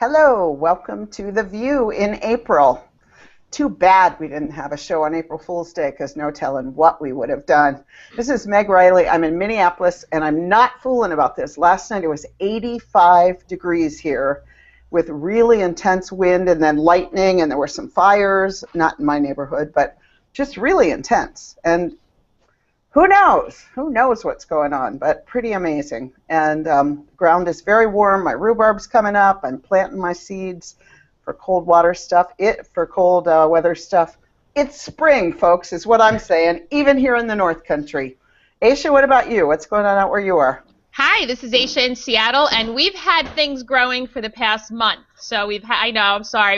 Hello, welcome to The View in April. Too bad we didn't have a show on April Fool's Day because no telling what we would have done. This is Meg Riley. I'm in Minneapolis, and I'm not fooling about this. Last night it was 85 degrees here with really intense wind and then lightning, and there were some fires, not in my neighborhood, but just really intense. And who knows? Who knows what's going on, but pretty amazing. And the ground is very warm. My rhubarb's coming up. I'm planting my seeds for cold water stuff, for cold weather stuff. It's spring, folks, is what I'm saying, even here in the North Country. Aisha, what about you? What's going on out where you are? Hi, this is Aisha in Seattle, and we've had things growing for the past month. So we've had,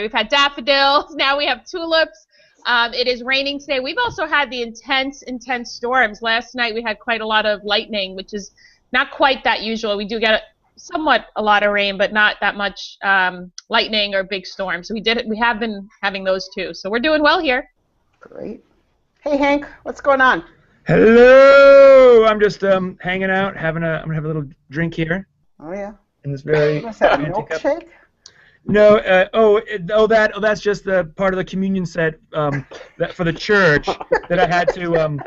we've had daffodils, now we have tulips. It is raining today. We've also had the intense storms. Last night we had quite a lot of lightning, which is not quite that usual. We do get somewhat a lot of rain, but not that much lightning or big storms. So we have been having those too. So we're doing well here. Great. Hey Hank, what's going on? Hello. I'm just hanging out, I'm gonna have a little drink here. Oh yeah. In this very What's that, milkshake? No, that's just the part of the communion set that for the church that I had to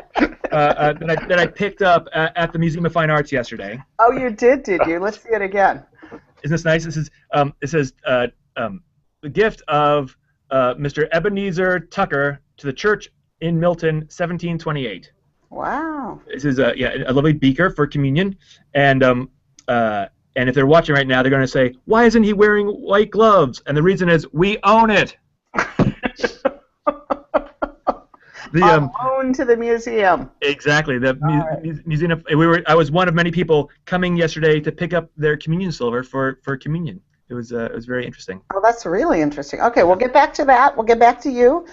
that I picked up at the Museum of Fine Arts yesterday. Oh, you did you? Let's see it again. Isn't this nice? This is it says the gift of Mr. Ebenezer Tucker to the church in Milton, 1728. Wow. This is a lovely beaker for communion, and if they're watching right now, they're going to say, "Why isn't he wearing white gloves?" And the reason is, we own it. Loan to the museum. Exactly. The museum. I was one of many people coming yesterday to pick up their communion silver for communion. It was very interesting. Oh, that's really interesting. Okay, we'll get back to that. We'll get back to you.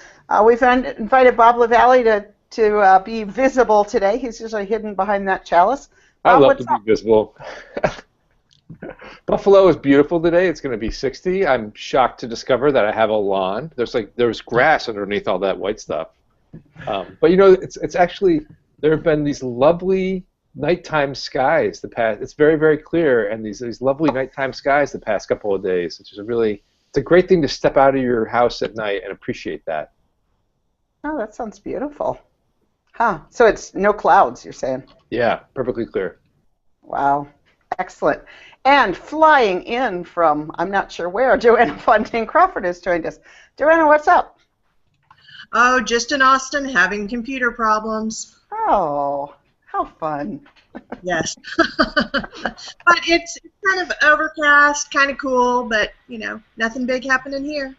We've invited Bob LaValle to be visible today. He's usually hidden behind that chalice. I love to be visible. Buffalo is beautiful today. It's going to be 60. I'm shocked to discover that I have a lawn. There's grass underneath all that white stuff. But you know, it's actually, there have been these lovely nighttime skies it's very, very clear, and these lovely nighttime skies the past couple of days, which is it's a great thing to step out of your house at night and appreciate that. Oh, that sounds beautiful. Huh. So it's no clouds, you're saying? Yeah, perfectly clear. Wow. Excellent. And flying in from, I'm not sure where, Joanna Fontaine Crawford has joined us. Joanna, what's up? Oh, just in Austin, having computer problems. Oh, how fun. Yes. But it's kind of overcast, kind of cool, but, you know, nothing big happening here.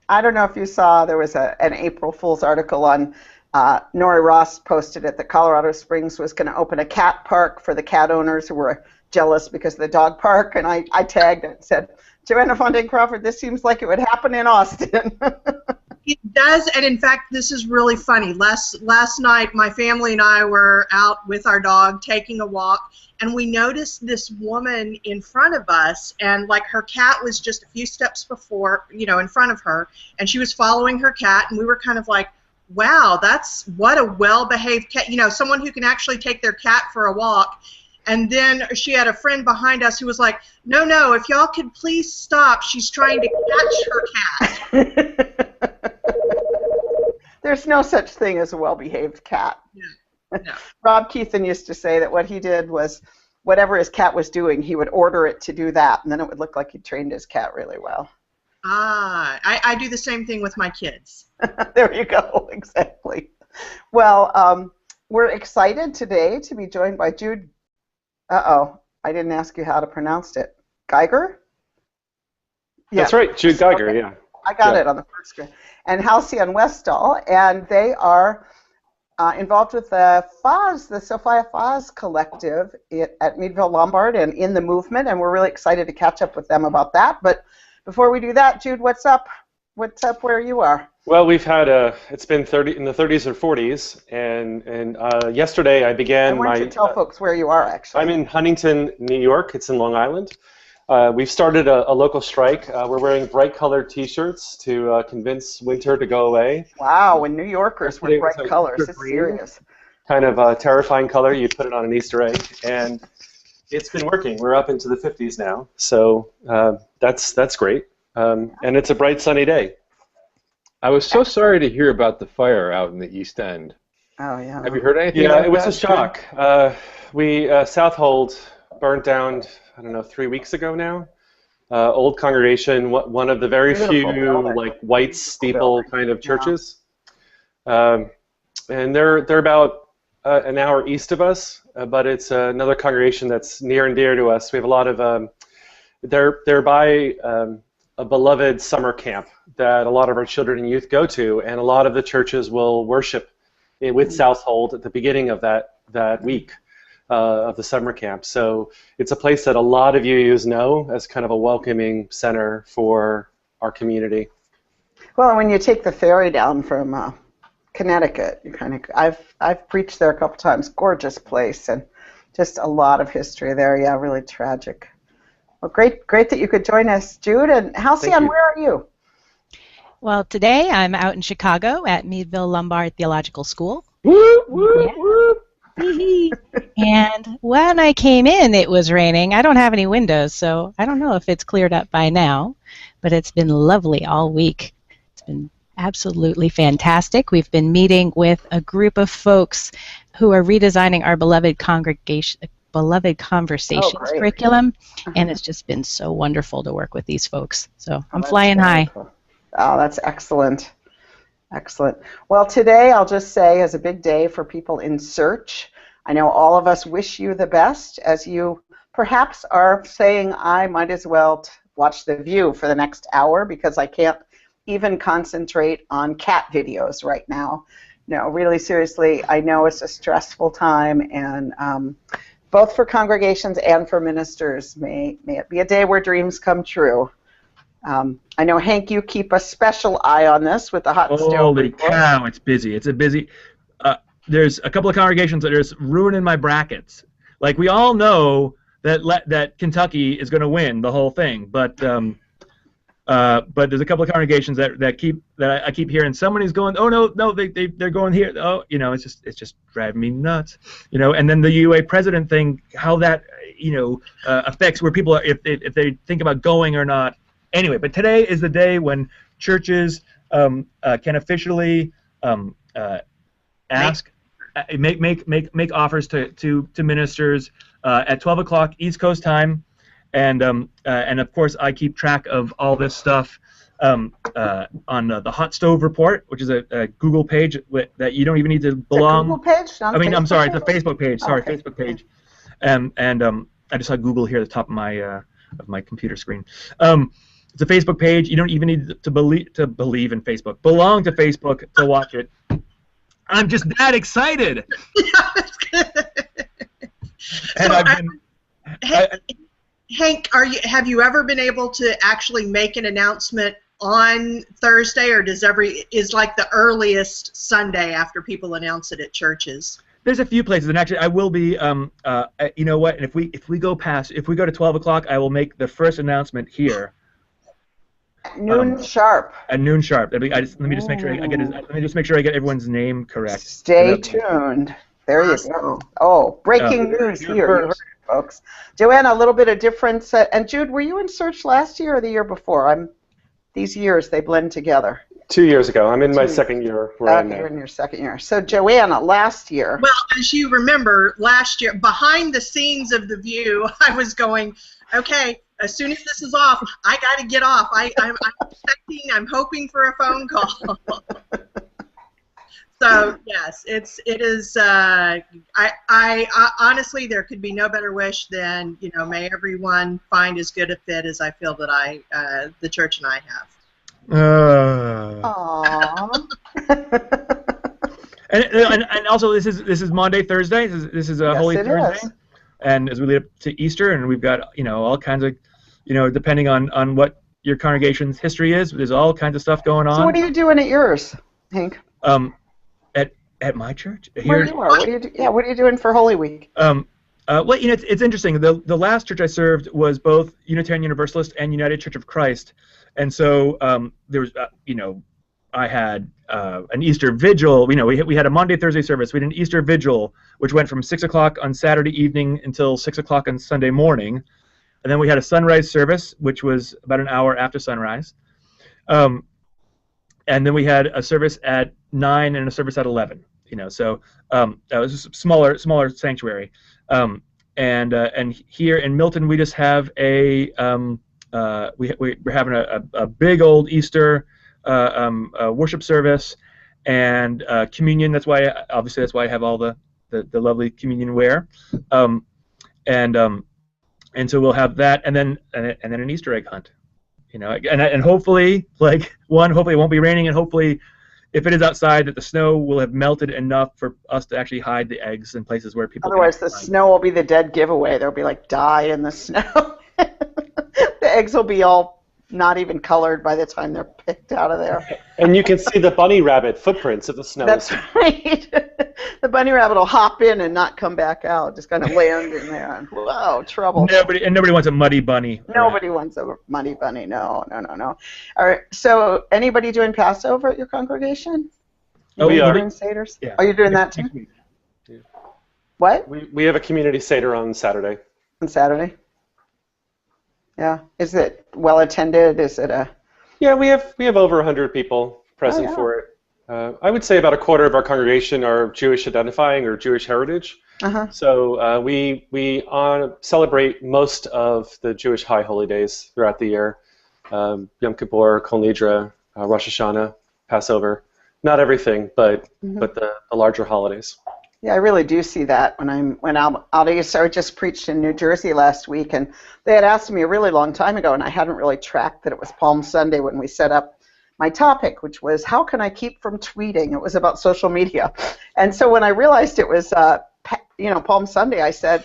I don't know if you saw, there was an April Fool's article on, Nori Ross posted it, that Colorado Springs was going to open a cat park for the cat owners who were jealous because of the dog park, and I tagged it and said, Joanna Fontaine Crawford, this seems like it would happen in Austin. It does, and in fact, this is really funny. Last night, my family and I were out with our dog taking a walk, and we noticed this woman in front of us, and like her cat was just a few steps before, you know, in front of her, and she was following her cat, and we were kind of like, wow, what a well-behaved cat, you know, someone who can actually take their cat for a walk. And then she had a friend behind us who was like, no, if y'all could please stop, she's trying to catch her cat. There's no such thing as a well-behaved cat. No. Rob Keithan used to say that what he did was whatever his cat was doing, he would order it to do that, and then it would look like he trained his cat really well. I do the same thing with my kids. There you go, exactly. Well, we're excited today to be joined by Jude. I didn't ask you how to pronounce it. Geiger? Yeah. That's right, Jude Geiger, okay. Yeah. I got it on the first screen. And Halcyon Westall, and they are involved with the Fahs Collaborative at Meadville Lombard and in the movement, and we're really excited to catch up with them about that. But before we do that, Jude, what's up? What's up where you are? Well, we've had it's been in the 30s or 40s, and yesterday I began why don't you tell folks where you are, actually? I'm in Huntington, New York. It's in Long Island. We've started a local strike. We're wearing bright-colored T-shirts to convince winter to go away. Wow, when New Yorkers wear bright colors, it's serious. Kind of a terrifying color. You put it on an Easter egg, and it's been working. We're up into the 50s now, so that's great. and it's a bright sunny day. I was so sorry to hear about the fire out in the East End. Oh, yeah. Have you heard anything? Yeah, about it was that? a shock. We Southold burnt down, I don't know, 3 weeks ago now. Old congregation, one of the very Beautiful few building. like white steeple building. kind of churches. And they're about an hour east of us, but it's another congregation that's near and dear to us. We have a lot of they're by a beloved summer camp that a lot of our children and youth go to, and a lot of the churches will worship with Southold at the beginning of that week of the summer camp. So it's a place that a lot of UUs know as kind of a welcoming center for our community. Well, when you take the ferry down from Connecticut, you kind of I've preached there a couple times. Gorgeous place, and just a lot of history there. Yeah, really tragic. Well, great that you could join us, Jude. And Halcyon, where are you? Well, today I'm out in Chicago at Meadville Lombard Theological School. Whoop, whoop, whoop. And when I came in, it was raining. I don't have any windows, so I don't know if it's cleared up by now, but it's been lovely all week. It's been absolutely fantastic. We've been meeting with a group of folks who are redesigning our beloved Conversations curriculum, and it's just been so wonderful to work with these folks. So I'm flying high. Oh, that's excellent. Excellent. Well, today I'll just say is a big day for people in search. I know all of us wish you the best as you perhaps are saying, I might as well watch The View for the next hour because I can't even concentrate on cat videos right now. No, really seriously, I know it's a stressful time, and both for congregations and for ministers, may it be a day where dreams come true. I know, Hank, you keep a special eye on this with the hot stove. Holy cow, it's busy. It's a busy. There's a couple of congregations that are just ruining my brackets. Like, we all know that Kentucky is going to win the whole thing, but there's a couple of congregations that I keep hearing somebody's going, oh no they're going here. Oh, it's just driving me nuts. And then the UA president thing, how that affects where people are, if they think about going or not. Anyway, but today is the day when churches can officially ask, make offers to ministers at 12 o'clock East Coast time, and of course I keep track of all this stuff on the Hot Stove Report, which is a Google page that you don't even need to belong. It's a Google page? I'm sorry, it's a Facebook page. Sorry, okay. Facebook page. And I just saw Google here at the top of my computer screen. It's a Facebook page. You don't even need to believe in Facebook. Belong to Facebook to watch it. I'm just that excited. Hank, have you ever been able to actually make an announcement on Thursday, or is like the earliest Sunday after people announce it at churches? There's a few places, and actually I will be. You know what? And if we go to 12 o'clock, I will make the first announcement here. Noon sharp. At noon sharp. Let me just make sure I get everyone's name correct. Stay tuned. There you go. Oh, breaking news here, you heard it, folks. Joanna, a little bit of difference. And Jude, were you in search last year or the year before? These years they blend together. 2 years ago. I'm in my second year. You're in your second year. So Joanna, last year. Well, as you remember, last year, behind the scenes of The View, I was going, okay, as soon as this is off, I got to get off. I'm hoping for a phone call. So yes, it is. I honestly, there could be no better wish than may everyone find as good a fit as I feel that the church and I have. And also this is Maundy Thursday. This is a Holy Thursday, and as we lead up to Easter, and we've got all kinds of depending on what your congregation's history is, there's all kinds of stuff going on. So what are you doing at yours, Hank? At my church? Where you are? What are you doing for Holy Week? Well, it's interesting. The last church I served was both Unitarian Universalist and United Church of Christ, and so there was, I had an Easter vigil. We had a Monday, Thursday service. We had an Easter vigil, which went from 6 o'clock on Saturday evening until 6 o'clock on Sunday morning. and then we had a sunrise service, which was about an hour after sunrise. And then we had a service at 9 and a service at 11. So that was a smaller sanctuary. And here in Milton, we just have we're having a big old Easter worship service and communion. That's why I have all the lovely communion wear. And so we'll have that, and then an Easter egg hunt. And hopefully, hopefully it won't be raining, and hopefully, if it is outside, that the snow will have melted enough for us to actually hide the eggs in places where people. Otherwise, the snow will be the dead giveaway. There'll be dye in the snow. The eggs will be all not even colored by the time they're picked out of there. And you can see the bunny rabbit footprints of the snow. That's right. The bunny rabbit will hop in and not come back out. Just kind of land in there. And, whoa, trouble. Nobody wants a muddy bunny. Nobody wants a muddy bunny. No. All right. So, anybody doing Passover at your congregation? We are. Doing Seder's? Yeah. Are you doing that too? Yeah. What? We have a community Seder on Saturday. On Saturday? Yeah. Is it well attended? Is it a? Yeah, we have over 100 people present for it. I would say about a quarter of our congregation are Jewish identifying or Jewish heritage. So we celebrate most of the Jewish high holy days throughout the year: Yom Kippur, Kol Nidre, Rosh Hashanah, Passover. Not everything, but the larger holidays. Yeah, I really do see that when I'm out east. I just preached in New Jersey last week, and they had asked me a really long time ago, and I hadn't really tracked that it was Palm Sunday when we set up my topic, which was how can I keep from tweeting? It was about social media, and so when I realized it was Palm Sunday, I said,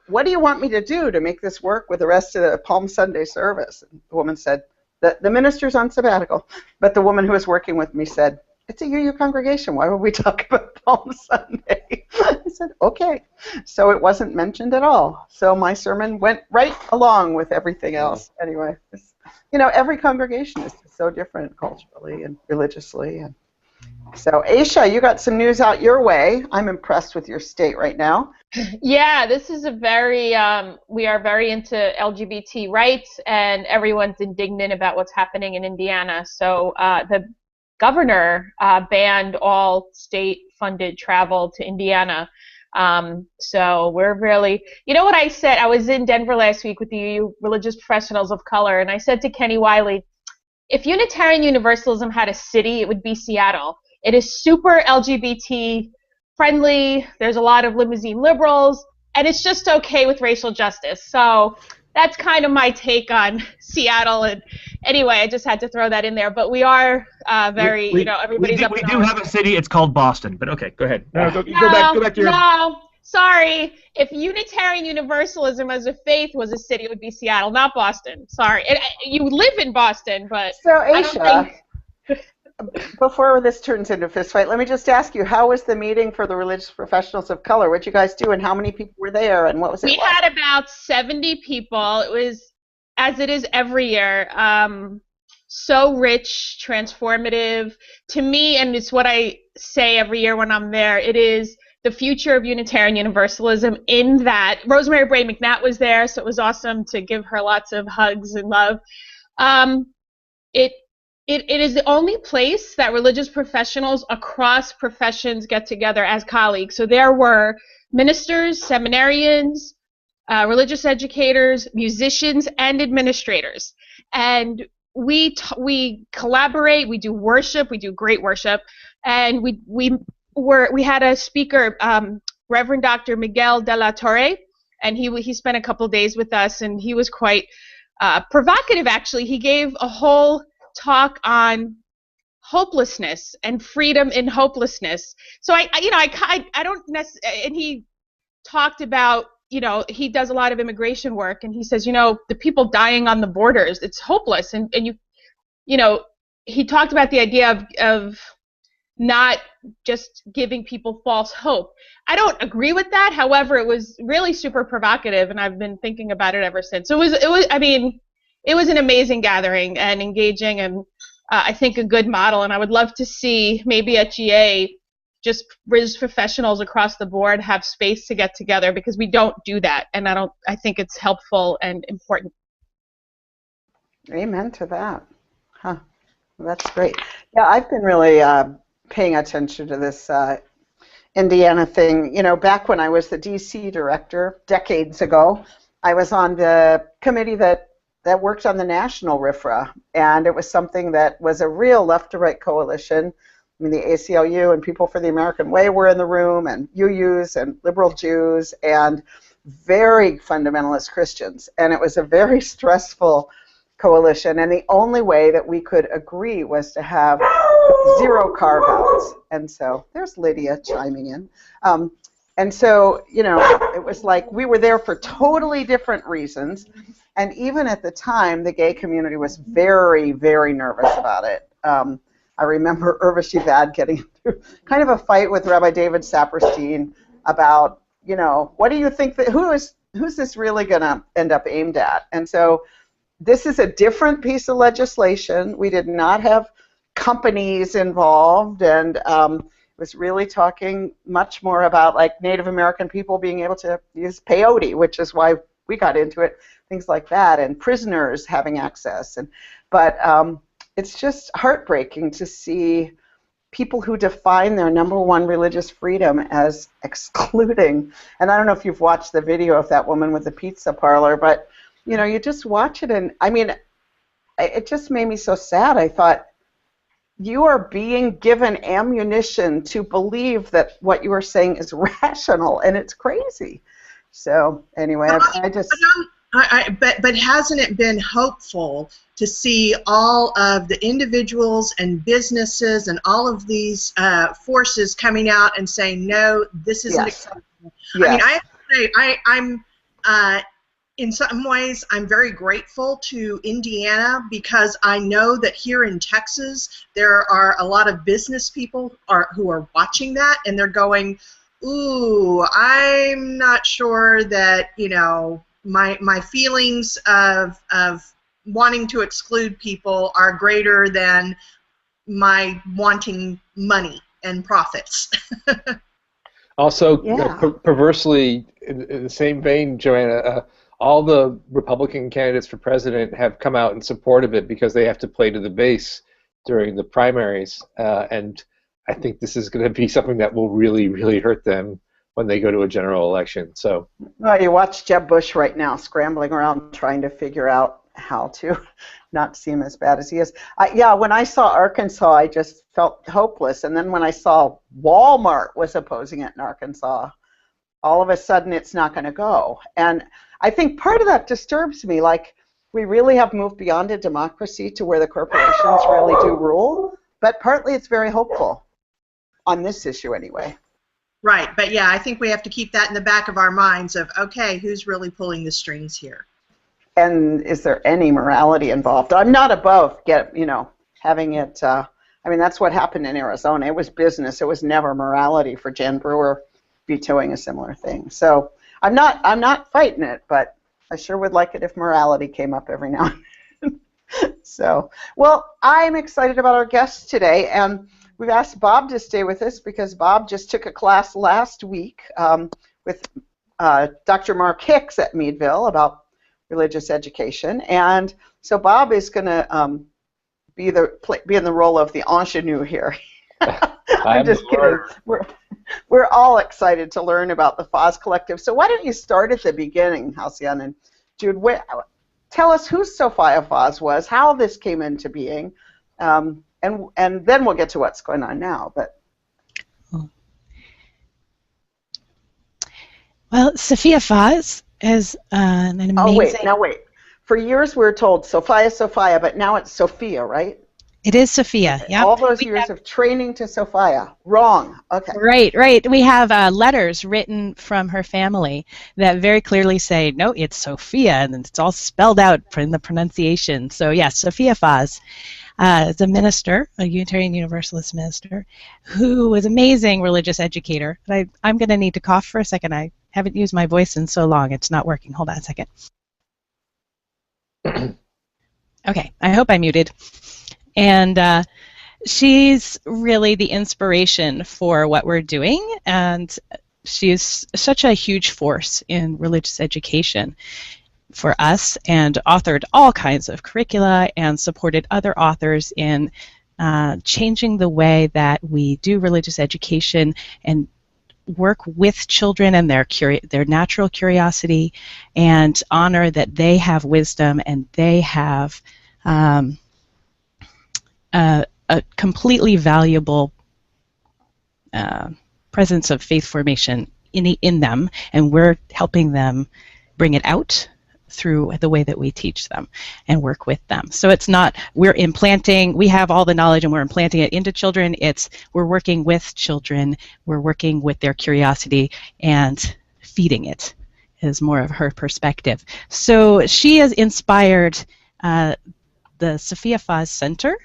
"What do you want me to do to make this work with the rest of the Palm Sunday service?" And the woman said, "The minister's on sabbatical," but the woman who was working with me said, "It's a VUU congregation. Why would we talk about Palm Sunday?" I said, okay. So it wasn't mentioned at all. So my sermon went right along with everything else. Anyway, every congregation is so different culturally and religiously. And so, Aisha, you got some news out your way. I'm impressed with your state right now. Yeah, this is we are very into LGBT rights, and everyone's indignant about what's happening in Indiana. So the governor banned all state-funded travel to Indiana. So we're really, what I said, I was in Denver last week with the religious professionals of color, and I said to Kenny Wiley, if Unitarian Universalism had a city, it would be Seattle. It is super LGBT friendly, there's a lot of limousine liberals, and it's just okay with racial justice. So that's kind of my take on Seattle. And anyway, I just had to throw that in there. But we are everybody's up. We do have a city. It's called Boston. But okay, go ahead. No, go back to your. No, sorry. If Unitarian Universalism as a faith was a city, it would be Seattle, not Boston. Sorry. You live in Boston, but so Aisha, before this turns into a fist fight, let me just ask you, how was the meeting for the religious professionals of color? What did you guys do, and how many people were there, and what was it like? We had about 70 people. It was, as it is every year, so rich, transformative. To me, and it's what I say every year when I'm there, it is the future of Unitarian Universalism in that Rosemary Bray McNatt was there, so it was awesome to give her lots of hugs and love. It is the only place that religious professionals across professions get together as colleagues. So there were ministers, seminarians, religious educators, musicians, and administrators. And we collaborate, we do worship, we do great worship, and we had a speaker, Reverend Dr. Miguel de la Torre, and he spent a couple days with us, and he was quite provocative, actually. He gave a whole talk on hopelessness and freedom in hopelessness. So I don't necessarily, and he talked about, he does a lot of immigration work, and he says, the people dying on the borders, it's hopeless, and he talked about the idea of not just giving people false hope. I don't agree with that. However, it was really super provocative, and I've been thinking about it ever since. It was an amazing gathering and engaging, and I think a good model. And I would love to see maybe at GA just religious professionals across the board have space to get together, because we don't do that, and I think it's helpful and important. Amen to that. Huh. Well, that's great. Yeah, I've been really paying attention to this Indiana thing. You know, back when I was the DC director decades ago, I was on the committee that worked on the national RFRA, and it was something that was a real left-to-right coalition. I mean, the ACLU and People for the American Way were in the room, and UUs and liberal Jews, and very fundamentalist Christians. And it was a very stressful coalition, and the only way that we could agree was to have 0 carve-outs. And so there's Lydia chiming in. And so, you know, it was like we were there for totally different reasons. And even at the time, the gay community was very, very nervous about it. I remember Irva Shivad getting into kind of a fight with Rabbi David Saperstein about, you know, what do you think that who's this really going to end up aimed at? And so this is a different piece of legislation. We did not have companies involved, and it was really talking much more about like Native American people being able to use peyote, which is why we got into it, things like that, and prisoners having access. But it's just heartbreaking to see people who define their #1 religious freedom as excluding. And I don't know if you've watched the video of that woman with the pizza parlor, but you know, you just watch it, and I mean, it just made me so sad. I thought, you are being given ammunition to believe that what you are saying is rational, and it's crazy. So anyway, but hasn't it been hopeful to see all of the individuals and businesses and all of these forces coming out and saying, no, this isn't acceptable? Yes. I mean, I have to say, I'm in some ways, I'm very grateful to Indiana, because I know that here in Texas, there are a lot of business people who are watching that, and they're going, ooh, I'm not sure that, you know, my feelings of wanting to exclude people are greater than my wanting money and profits. Also, perversely, in the same vein, Joanna, all the Republican candidates for president have come out in support of it because they have to play to the base during the primaries, and I think this is going to be something that will really, really hurt them when they go to a general election. So, well, you watch Jeb Bush right now scrambling around trying to figure out how to not seem as bad as he is. Yeah, when I saw Arkansas, I just felt hopeless, and then when I saw Walmart was opposing it in Arkansas, all of a sudden it's not going to go. And I think part of that disturbs me. Like, we really have moved beyond a democracy to where the corporations really do rule, but partly it's very hopeful on this issue anyway. Right, but yeah, I think we have to keep that in the back of our minds of, okay, who's really pulling the strings here? And is there any morality involved? I'm not above having it. I mean, that's what happened in Arizona. It was business. It was never morality for Jan Brewer vetoing a similar thing. So I'm not fighting it, but I sure would like it if morality came up every now and then. So, well, I'm excited about our guests today, and we've asked Bob to stay with us because Bob just took a class last week with Dr. Mark Hicks at Meadville about religious education, and so Bob is going to be in the role of the ingenue here. I'm just kidding. We're all excited to learn about the Fahs Collective. So why don't you start at the beginning, Halcyon and Jude? Tell us who Sophia Fahs was, how this came into being, and then we'll get to what's going on now. But well, Sophia Fahs is an amazing. Oh wait. For years we were told Sophia, but now it's Sophia, right? It is Sophia, yeah. All those years of training to Sophia. Wrong. Okay. Right. We have letters written from her family that very clearly say, no, it's Sophia, and it's all spelled out in the pronunciation. So, yes, Sophia Fahs is a minister, a Unitarian Universalist minister, who was an amazing religious educator. But I'm going to need to cough for a second. I haven't used my voice in so long. It's not working. Hold on a second. Okay, I hope I'm muted. And she's really the inspiration for what we're doing, and she's such a huge force in religious education for us, and authored all kinds of curricula and supported other authors in changing the way that we do religious education and work with children and their natural curiosity, and honor that they have wisdom and they have a completely valuable presence of faith formation in them, and we're helping them bring it out through the way that we teach them and work with them. So it's not we have all the knowledge and we're implanting it into children. It's we're working with children, we're working with their curiosity and feeding it is more of her perspective. So she has inspired the Sophia Fahs Center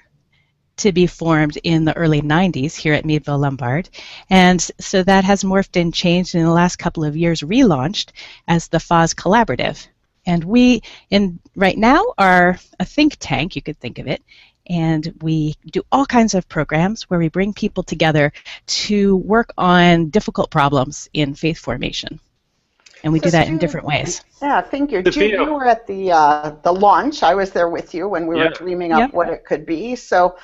to be formed in the early 90s here at Meadville Lombard, and so that has morphed and changed in the last couple of years, relaunched as the Fahs Collaborative. And we, right now, are a think tank, you could think of it, and we do all kinds of programs where we bring people together to work on difficult problems in faith formation. And we do that in different ways. Yeah, thank you. Jude, you were at the launch. I was there with you when we were dreaming up what it could be. So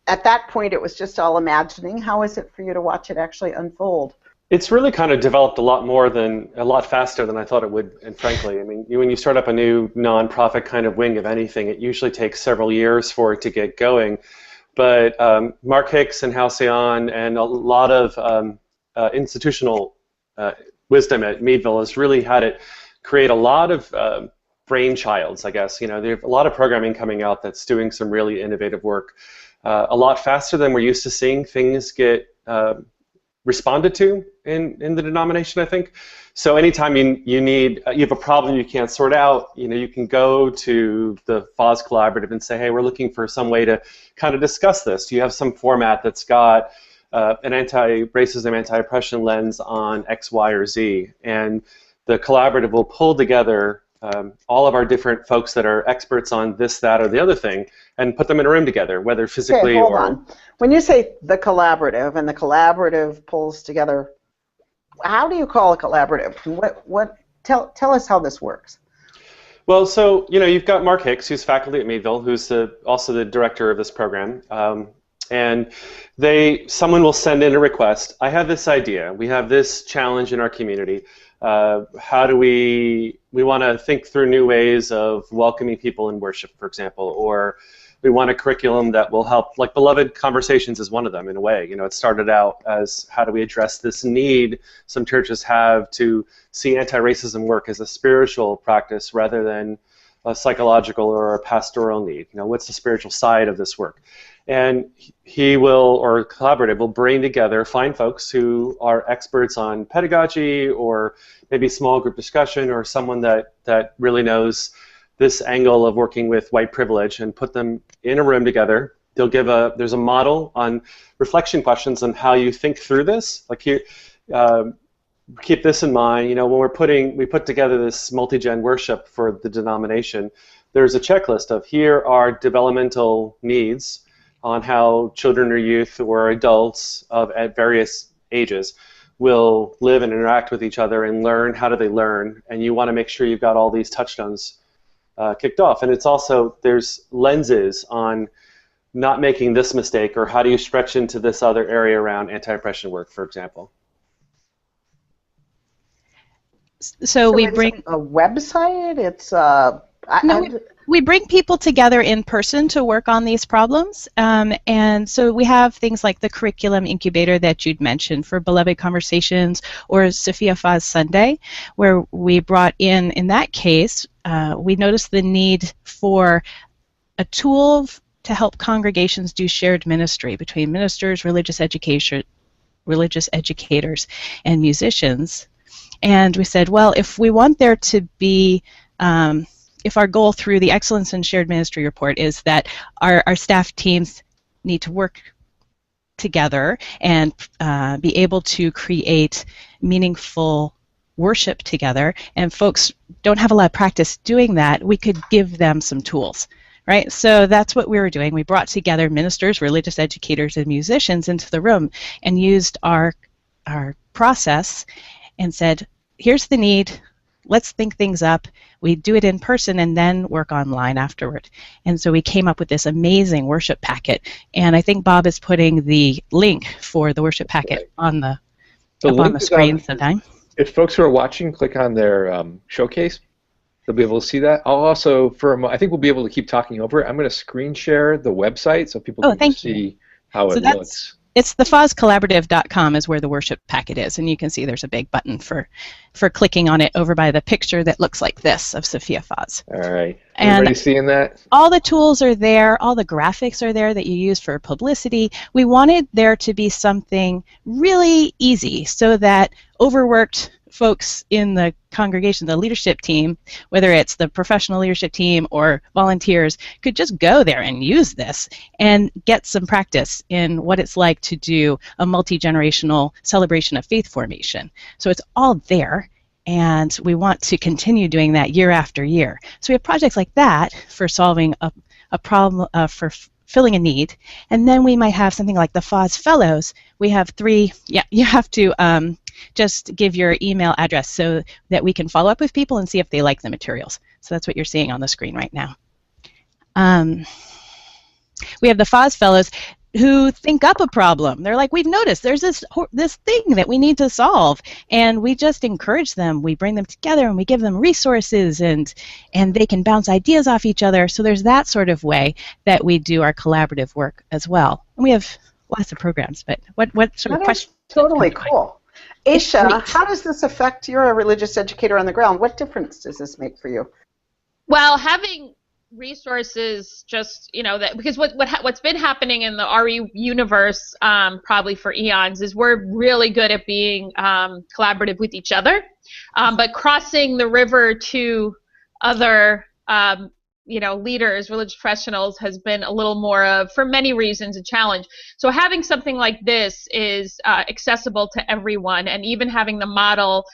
at that point, it was just all imagining. How is it for you to watch it actually unfold? It's really kind of developed a lot faster than I thought it would, and frankly, I mean, when you start up a new nonprofit kind of wing of anything, it usually takes several years for it to get going. But Mark Hicks and Halcyon and a lot of institutional wisdom at Meadville has really had it create a lot of brainchilds, I guess. You know, there's a lot of programming coming out that's doing some really innovative work. A lot faster than we're used to seeing things get responded to in the denomination, I think. So anytime you have a problem you can't sort out, you know, you can go to the Fahs Collaborative and say, hey, we're looking for some way to kind of discuss this. Do you have some format that's got an anti-racism, anti-oppression lens on X, Y, or Z? And the collaborative will pull together all of our different folks that are experts on this, that, or the other thing, and put them in a room together, whether physically hold on. When you say the collaborative, and the collaborative pulls together, how do you call a collaborative? Tell us how this works. Well, so, you know, you've got Mark Hicks, who's faculty at Meadville, who's also the director of this program. And someone will send in a request. I have this idea. We have this challenge in our community. How do we want to think through new ways of welcoming people in worship, for example, or we want a curriculum that will help, like Beloved Conversations is one of them in a way. You know, it started out as how do we address this need some churches have to see anti-racism work as a spiritual practice rather than a psychological or a pastoral need. You know, what's the spiritual side of this work? And he will, or collaborative, will bring together, find folks who are experts on pedagogy or maybe small group discussion or someone that really knows this angle of working with white privilege and put them in a room together. They'll give there's a model on reflection questions on how you think through this. Like here, keep this in mind, you know, when we put together this multi-gen worship for the denomination, there's a checklist of here are developmental needs on how children or youth or adults at various ages will live and interact with each other and learn. How do they learn? And you want to make sure you've got all these touchstones kicked off. And it's also, there's lenses on not making this mistake, or how do you stretch into this other area around anti-oppression work, for example. So we bring a website. It's we bring people together in person to work on these problems, and so we have things like the curriculum incubator that Jude mentioned for Beloved Conversations, or Sophia Fahs Sunday, where we brought in that case, we noticed the need for a tool to help congregations do shared ministry between ministers, religious educators, and musicians. And we said, well, if we want there to be if our goal through the Excellence in Shared Ministry report is that our staff teams need to work together and be able to create meaningful worship together, and folks don't have a lot of practice doing that, we could give them some tools right? So that's what we were doing. We brought together ministers, religious educators, and musicians into the room and used our process and said, here's the need, let's think things up. We do it in person and then work online afterward. And so we came up with this amazing worship packet. And I think Bob is putting the link for the worship packet on the screen sometime. If folks who are watching click on their showcase, they'll be able to see that. I'll also, I think we'll be able to keep talking over it. I'm going to screen share the website so people can see how it looks. It's the FahsCollaborative.com is where the worship packet is, and you can see there's a big button for clicking on it over by the picture that looks like this of Sophia Fahs. All right. Everybody seeing that? All the tools are there. All the graphics are there that you use for publicity. We wanted there to be something really easy so that overworked folks in the congregation, the leadership team, whether it's the professional leadership team or volunteers, could just go there and use this and get some practice in what it's like to do a multi-generational celebration of faith formation. So it's all there, and we want to continue doing that year after year. So we have projects like that for solving a problem, for filling a need, and then we might have something like the Fahs Fellows. We have 3, you have to just give your email address so that we can follow up with people and see if they like the materials. So that's what you're seeing on the screen right now. We have the Fahs Fellows who think up a problem. They're like, we've noticed there's this thing that we need to solve, and we just encourage them. We bring them together and we give them resources, and they can bounce ideas off each other. So there's that sort of way that we do our collaborative work as well. And we have lots of programs, but what sort of questions? Totally cool. Aisha, how does this affect, you're a religious educator on the ground, what difference does this make for you? Well, having resources, just, that, because what's been happening in the RE universe probably for eons is we're really good at being collaborative with each other, but crossing the river to other leaders, religious professionals, has been a little more of, for many reasons, a challenge. So having something like this is accessible to everyone, and even having the model,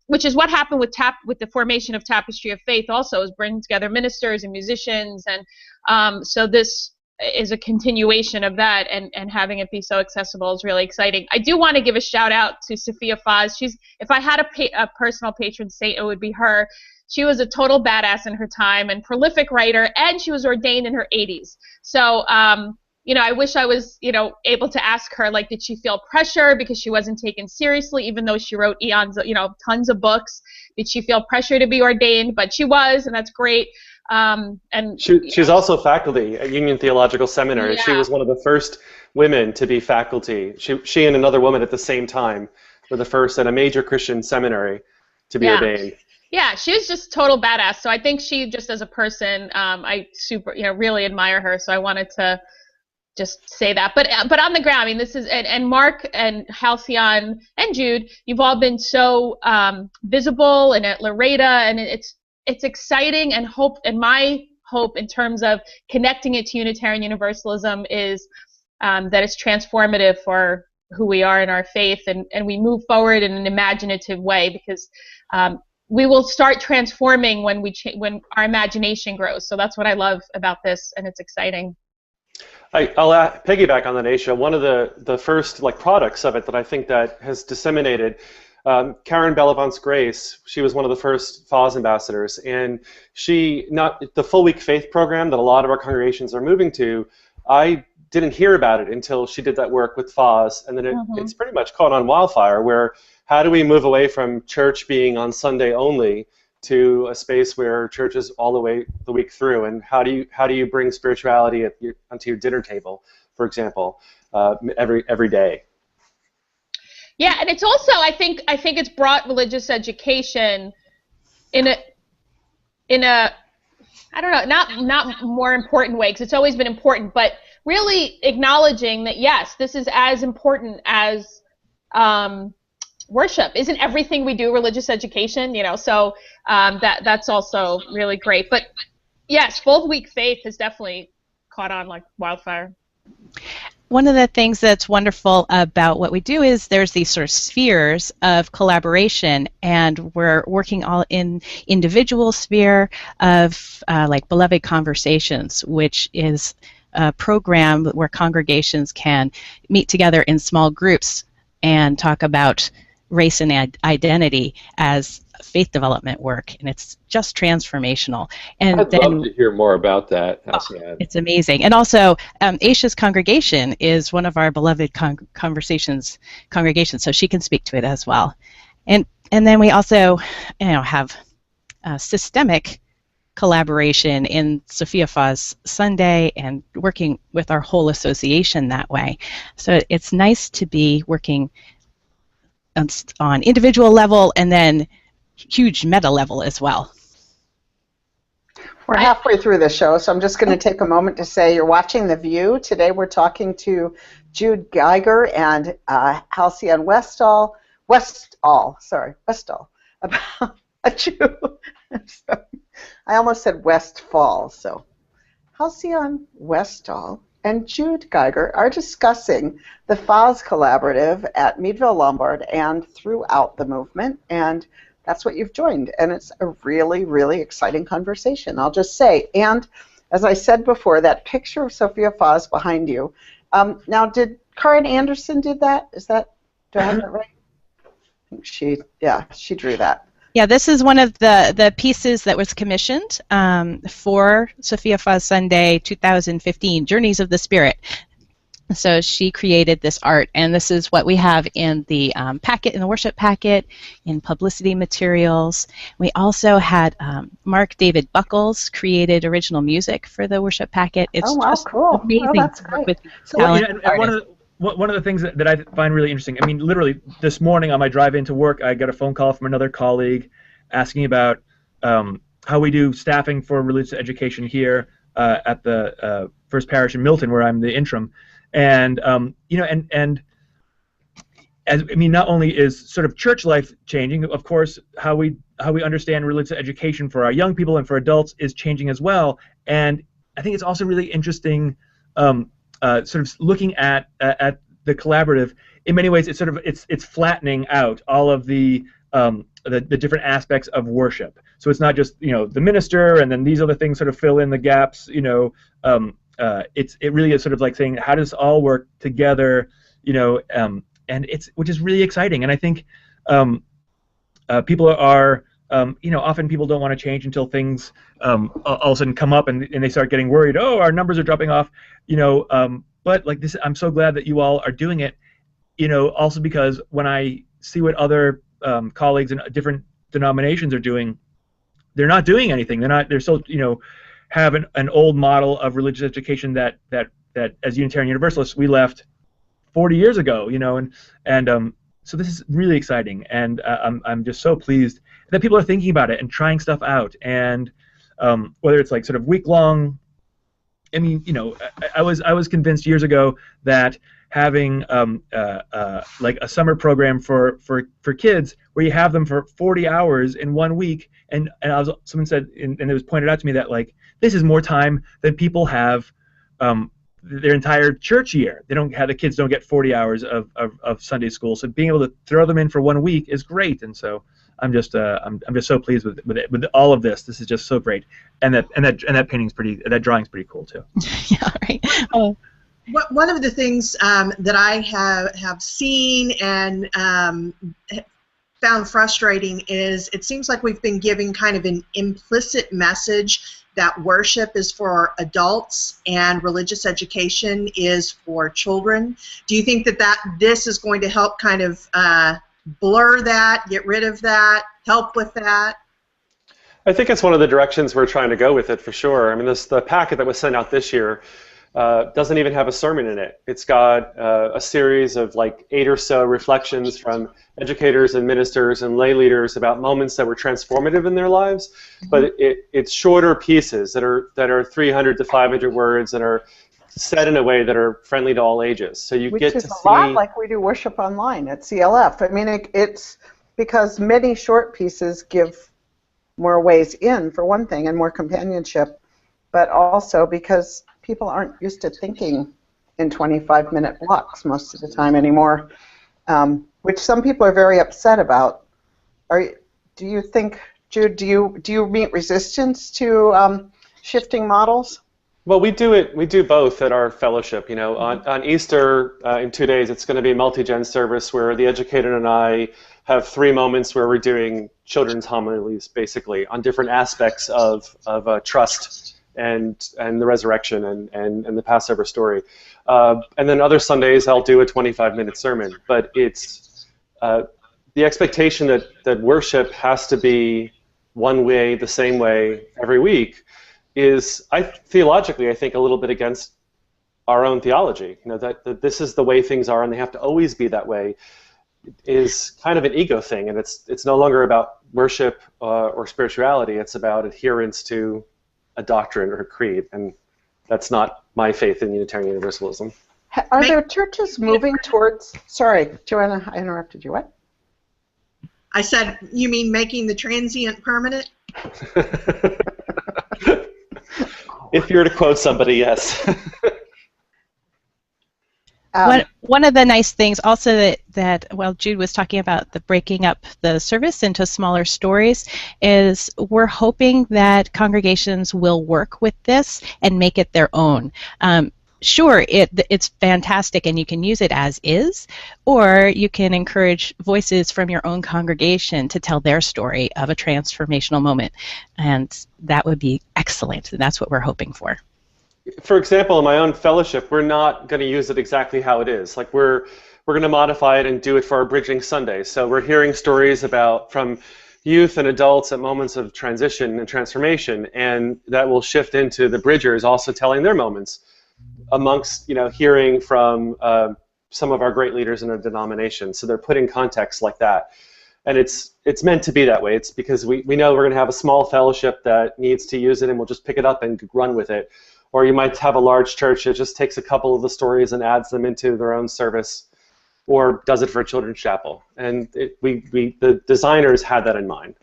which is what happened with the formation of Tapestry of Faith also, is bringing together ministers and musicians, and so this is a continuation of that, and having it be so accessible is really exciting. I do want to give a shout out to Sophia Fahs. If I had a personal patron saint, it would be her. She was a total badass in her time and prolific writer, and she was ordained in her 80s. So, I wish I was, able to ask her, like, did she feel pressure because she wasn't taken seriously, even though she wrote tons of books? Did she feel pressure to be ordained? But she was, and that's great. And she's also faculty at Union Theological Seminary. Yeah. She was one of the first women to be faculty. She and another woman at the same time were the first at a major Christian seminary to be ordained. Yeah, she was just total badass. So I think she, just as a person, I really admire her. So I wanted to just say that. But on the ground, I mean, this is, and Mark and Halcyon and Jude, you've all been so visible, and at Loretta, and it's exciting, and my hope in terms of connecting it to Unitarian Universalism is that it's transformative for who we are in our faith, and we move forward in an imaginative way, because we will start transforming when our imagination grows. So that's what I love about this, and it's exciting. I'll piggyback on that, Aisha. One of the first products of it that I think that has disseminated, Karen Bellavance Grace, she was one of the first Fahs ambassadors, and the full week faith program that a lot of our congregations are moving to, I didn't hear about it until she did that work with Fahs, and then it's pretty much caught on wildfire, where how do we move away from church being on Sunday only to a space where church is all the week through, and how do you bring spirituality onto your dinner table, for example, every day? Yeah, and it's also, I think it's brought religious education in a I don't know, not more important way, because it's always been important, but really acknowledging that, yes, this is as important as worship. Isn't everything we do religious education? So that's also really great. But yes, full week faith has definitely caught on like wildfire. one of the things that's wonderful about what we do is there's these sort of spheres of collaboration, and we're working all in individual sphere of like Beloved Conversations, which is a program where congregations can meet together in small groups and talk about race and identity as faith development work, and it's just transformational. And I'd love to hear more about that, Halcyon. It's amazing. And also, Aisha's congregation is one of our Beloved Conversations congregations, so she can speak to it as well. And then we also, have systemic collaboration in Sophia Fahs Sunday and working with our whole association that way. So it's nice to be working on individual level and then huge meta level as well. We're halfway through the show, so I'm just going to take a moment to say you're watching The View. Today we're talking to Jude Geiger and Halcyon Westall, about a Jew. I almost said Westfall. So Halcyon Westall and Jude Geiger are discussing the Fahs Collaborative at Meadville Lombard and throughout the movement, and that's what you've joined, and it's a really, really exciting conversation, I'll just say. And as I said before, that picture of Sophia Fahs behind you, now did Karen Anderson did that? Do I have that right? I think she drew that. Yeah, this is one of the pieces that was commissioned for Sophia Fahs Sunday 2015, Journeys of the Spirit. So she created this art, and this is what we have in the packet, in the worship packet, in publicity materials. We also had Mark David Buckles created original music for the worship packet. It's just cool. Amazing. Oh, that's great. With One of the things that I find really interesting, I mean, literally this morning on my drive into work, I got a phone call from another colleague asking about how we do staffing for religious education here at the First Parish in Milton, where I'm the interim. And and as I mean, not only is sort of church life changing, of course, how we understand religious education for our young people and for adults is changing as well. And I think it's also really interesting, sort of looking at the collaborative. In many ways, it's flattening out all of the different aspects of worship. So it's not just the minister and then these other things sort of fill in the gaps. It really is sort of like saying, how does this all work together, and which is really exciting. And I think people are, often people don't want to change until things all of a sudden come up and they start getting worried. Oh, our numbers are dropping off, but like this, I'm so glad that you all are doing it, also because when I see what other colleagues in different denominations are doing, they're not doing anything. They're still, have an old model of religious education that as Unitarian Universalists we left 40 years ago, and so this is really exciting, and I'm just so pleased that people are thinking about it and trying stuff out, and whether it's like sort of week-long. I mean, I was convinced years ago that having like a summer program for kids where you have them for 40 hours in 1 week, and someone said, and it was pointed out to me that like this is more time than people have their entire church year. The kids don't get 40 hours of Sunday school, so being able to throw them in for 1 week is great, and so I'm just so pleased with all of this. This is just so great, and that painting's that drawing's pretty cool too. Yeah, right. Oh. One of the things that I have seen and found frustrating is it seems like we've been giving kind of an implicit message that worship is for adults and religious education is for children. Do you think that this is going to help kind of blur that, get rid of that, help with that? I think it's one of the directions we're trying to go with it for sure. I mean, the packet that was sent out this year doesn't even have a sermon in it. It's got a series of like 8 or so reflections from educators and ministers and lay leaders about moments that were transformative in their lives. But it's shorter pieces that are 300 to 500 words that are said in a way that are friendly to all ages. So you get to see. Which is a lot like we do worship online at CLF. I mean, it's because many short pieces give more ways in, for one thing, and more companionship, but also because people aren't used to thinking in 25-minute blocks most of the time anymore, which some people are very upset about. Do you think, Jude, do you meet resistance to shifting models? Well, we do both at our fellowship. You know, on Easter in 2 days, it's going to be a multi-gen service where the educator and I have 3 moments where we're doing children's homilies, basically, on different aspects of trust and the resurrection and the Passover story. And then other Sundays, I'll do a 25-minute sermon. But it's the expectation that worship has to be one way, the same way, every week, is theologically, I think, a little bit against our own theology. You know, that this is the way things are and they have to always be that way is kind of an ego thing, and it's no longer about worship or spirituality. It's about adherence to a doctrine or a creed, and that's not my faith in Unitarian Universalism. Are there churches moving towards... Sorry, Joanna, I interrupted you. What? I said, you mean making the transient permanent? If you were to quote somebody, yes. One of the nice things also that Jude was talking about, the breaking up the service into smaller stories, is we're hoping that congregations will work with this and make it their own. Sure, it's fantastic and you can use it as is, or you can encourage voices from your own congregation to tell their story of a transformational moment, and that would be excellent. That's what we're hoping for. For example, in my own fellowship, we're not going to use it exactly how it is. Like we're going to modify it and do it for our Bridging Sunday. So we're hearing stories from youth and adults at moments of transition and transformation, and that will shift into the Bridgers also telling their moments, amongst, you know, hearing from some of our great leaders in our denomination. So they're put in context like that. And it's meant to be that way. It's because we know we're going to have a small fellowship that needs to use it, and we'll just pick it up and run with it. Or you might have a large church that just takes a couple of the stories and adds them into their own service, or does it for a children's chapel. And the designers had that in mind.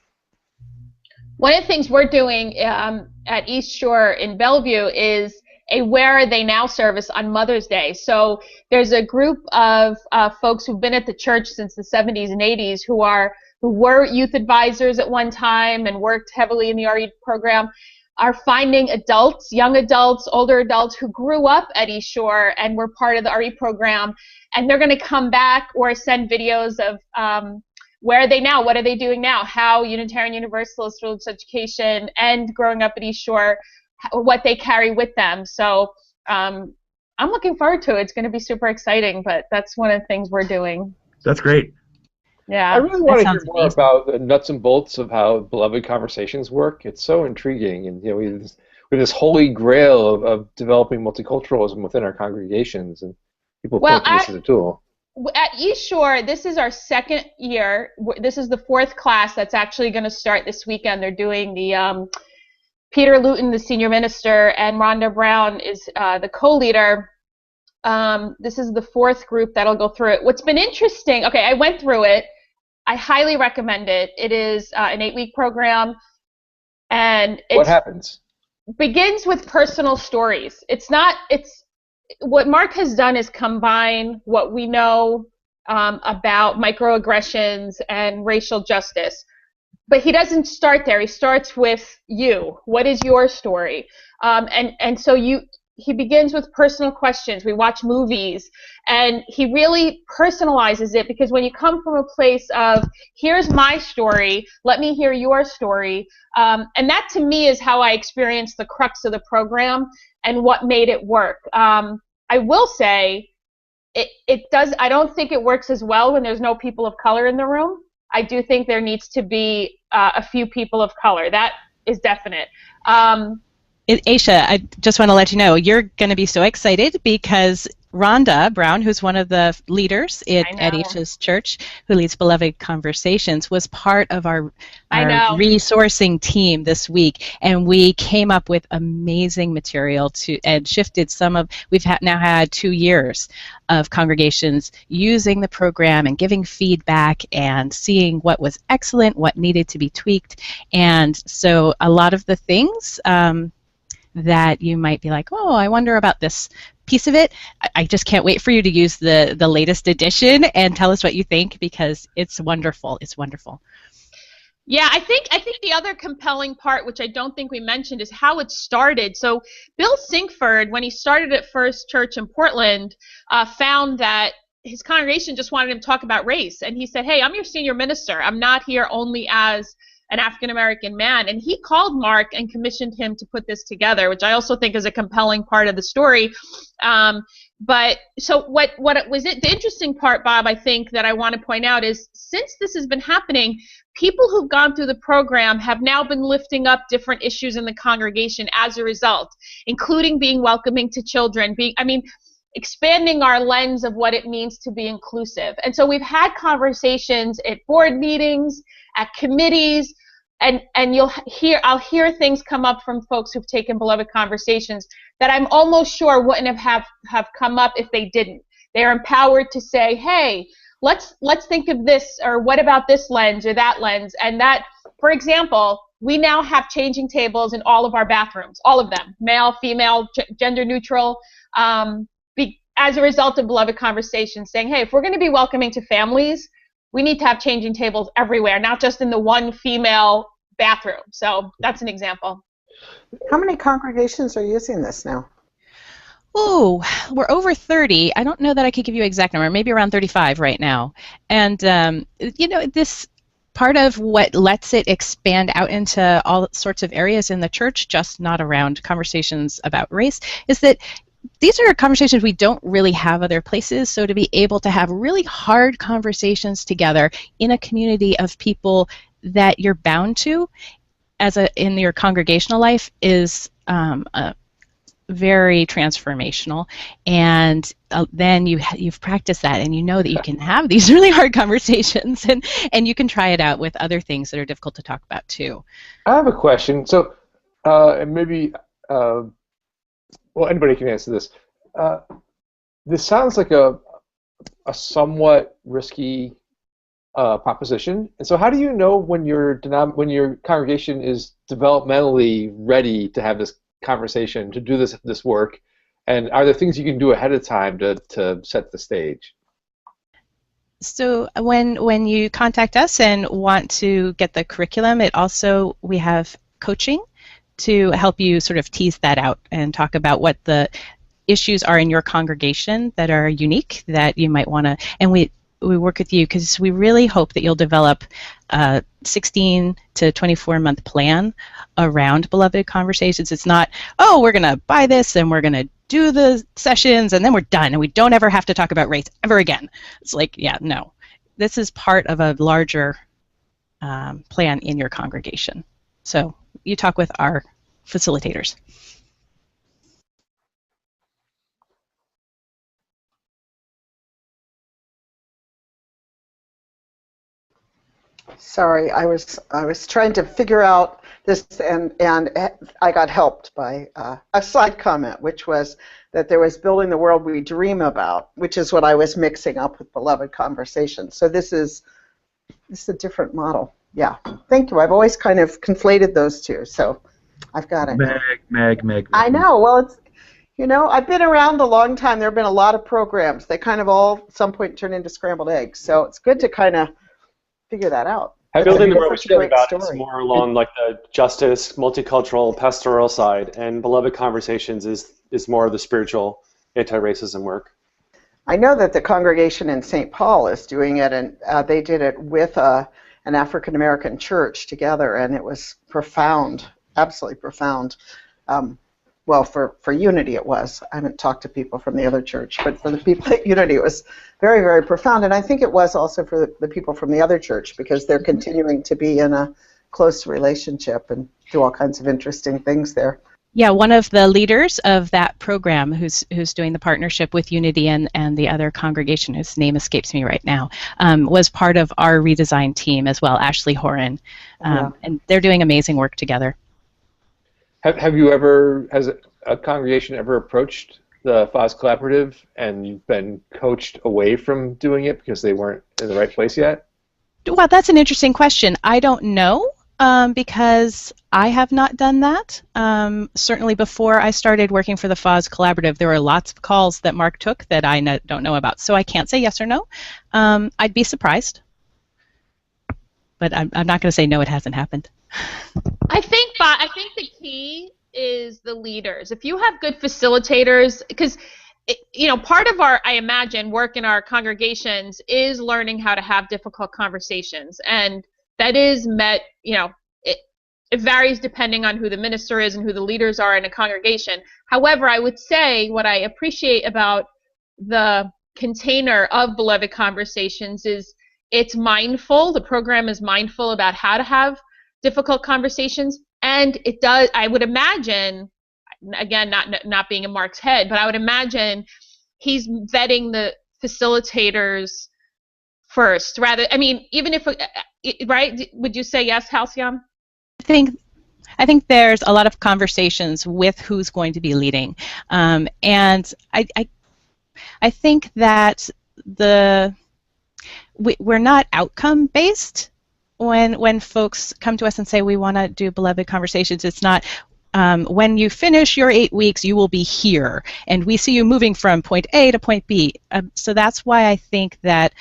One of the things we're doing at East Shore in Bellevue is a Where Are They Now service on Mother's Day. So there's a group of folks who've been at the church since the 70s and 80s who were youth advisors at one time and worked heavily in the RE program, are finding adults, young adults, older adults who grew up at East Shore and were part of the RE program, and they're going to come back or send videos of where are they now, what are they doing now, how Unitarian Universalist religious education and growing up at East Shore, what they carry with them. So I'm looking forward to it. It's going to be super exciting, but that's one of the things we're doing. That's great. Yeah. I really want to hear more about the nuts and bolts of how Beloved Conversations work. It's so intriguing, and you know, we have this holy grail of developing multiculturalism within our congregations, and people point to this as a tool. At East Shore, this is our second year. This is the 4th class that's actually going to start this weekend. They're doing the Peter Luton, the senior minister, and Rhonda Brown is the co-leader. This is the 4th group that'll go through it. What's been interesting, okay, I went through it. I highly recommend it. It is an 8-week program, and what happens? Begins with personal stories. It's what Mark has done is combine what we know about microaggressions and racial justice. But he doesn't start there. He starts with you. What is your story? And so he begins with personal questions. We watch movies, and he really personalizes it, because when you come from a place of, here's my story, let me hear your story, and that to me is how I experienced the crux of the program and what made it work. I will say, I don't think it works as well when there's no people of color in the room. I do think there needs to be a few people of color. That is definite. Aisha, I just want to let you know, you're going to be so excited because Rhonda Brown, who's one of the leaders at Aisha's church, who leads Beloved Conversations, was part of our resourcing team this week, and we came up with amazing material and shifted some of. We've now had 2 years of congregations using the program and giving feedback and seeing what was excellent, what needed to be tweaked, and so a lot of the things that you might be like, oh, I wonder about this piece of it. I just can't wait for you to use the latest edition and tell us what you think, because it's wonderful. It's wonderful. Yeah, I think the other compelling part, which I don't think we mentioned, is how it started. So Bill Sinkford, when he started at First Church in Portland, found that his congregation just wanted him to talk about race. And he said, hey, I'm your senior minister. I'm not here only as an African-American man. And he called Mark and commissioned him to put this together, which I also think is a compelling part of the story. But so what was it? The interesting part, Bob, I think that I want to point out is, since this has been happening, people who've gone through the program have now been lifting up different issues in the congregation as a result, including being welcoming to children, expanding our lens of what it means to be inclusive. And so we've had conversations at board meetings, at committees, and I'll hear things come up from folks who've taken Beloved Conversations that I'm almost sure wouldn't have come up if they didn't. They're empowered to say, hey, let's think of this, or what about this lens or that lens. And that, for example, we now have changing tables in all of our bathrooms, all of them, male, female, gender neutral, as a result of Beloved Conversations, saying, hey, if we're going to be welcoming to families, we need to have changing tables everywhere, not just in the one female bathroom. So that's an example. How many congregations are using this now? Ooh, we're over 30. I don't know that I could give you an exact number. Maybe around 35 right now. And, this part of what lets it expand out into all sorts of areas in the church, just not around conversations about race, is that these are conversations we don't really have other places. So to be able to have really hard conversations together in a community of people that you're bound to in your congregational life is very transformational. And then you've practiced that, and you know that you can have these really hard conversations, and you can try it out with other things that are difficult to talk about too. I have a question. So, and maybe, well, anybody can answer this. This sounds like a somewhat risky proposition. And so, how do you know when your congregation is developmentally ready to have this conversation, to do this work? And are there things you can do ahead of time to set the stage? So when you contact us and want to get the curriculum, we have coaching to help you sort of tease that out and talk about what the issues are in your congregation that are unique that you might want to, and we work with you because we really hope that you'll develop a 16 to 24-month plan around Beloved Conversations. It's not, oh, we're going to buy this and we're going to do the sessions and then we're done and we don't ever have to talk about race ever again. It's like, yeah, no. This is part of a larger plan in your congregation. So you talk with our facilitators. Sorry, I was trying to figure out this, and I got helped by a side comment, which was that there was Building the World We Dream About, which is what I was mixing up with Beloved Conversations. So this is a different model. Yeah, thank you. I've always kind of conflated those two, so I've got it. Meg. I know. Well, it's, I've been around a long time. There have been a lot of programs. They kind of all at some point turn into scrambled eggs. So it's good to kind of figure that out. Building the World We Dream About is more along like the justice, multicultural, pastoral side, and Beloved Conversations is more of the spiritual anti-racism work. I know that the congregation in St. Paul is doing it, and they did it with an African-American church together, and it was profound, absolutely profound. Well, for Unity it was. I haven't talked to people from the other church, but for the people at Unity it was very, very profound. And I think it was also for the people from the other church, because they're continuing to be in a close relationship and do all kinds of interesting things there. Yeah, one of the leaders of that program who's doing the partnership with Unity and the other congregation, whose name escapes me right now, was part of our redesign team as well, Ashley Horan. And they're doing amazing work together. Have you ever, has a congregation ever approached the Fahs Collaborative and you've been coached away from doing it because they weren't in the right place yet? Well, that's an interesting question. I don't know. because I have not done that. Certainly before I started working for the Fahs Collaborative, there were lots of calls that Mark took that I don't know about. So I can't say yes or no. I'd be surprised. But I'm not going to say no, it hasn't happened. I think the key is the leaders. If you have good facilitators, because part of our, I imagine, work in our congregations is learning how to have difficult conversations, and that is met. It varies depending on who the minister is and who the leaders are in a congregation. However, I would say what I appreciate about the container of Beloved Conversations is it's mindful. The program is mindful about how to have difficult conversations, and it does. I would imagine, again, not being in Mark's head, but I would imagine he's vetting the facilitators first. Even if, right? Would you say yes, Halcyon? I think there's a lot of conversations with who's going to be leading, and I think that we're not outcome based when folks come to us and say we want to do Beloved Conversations. It's not when you finish your 8 weeks you will be here and we see you moving from point A to point B. So that's why I think that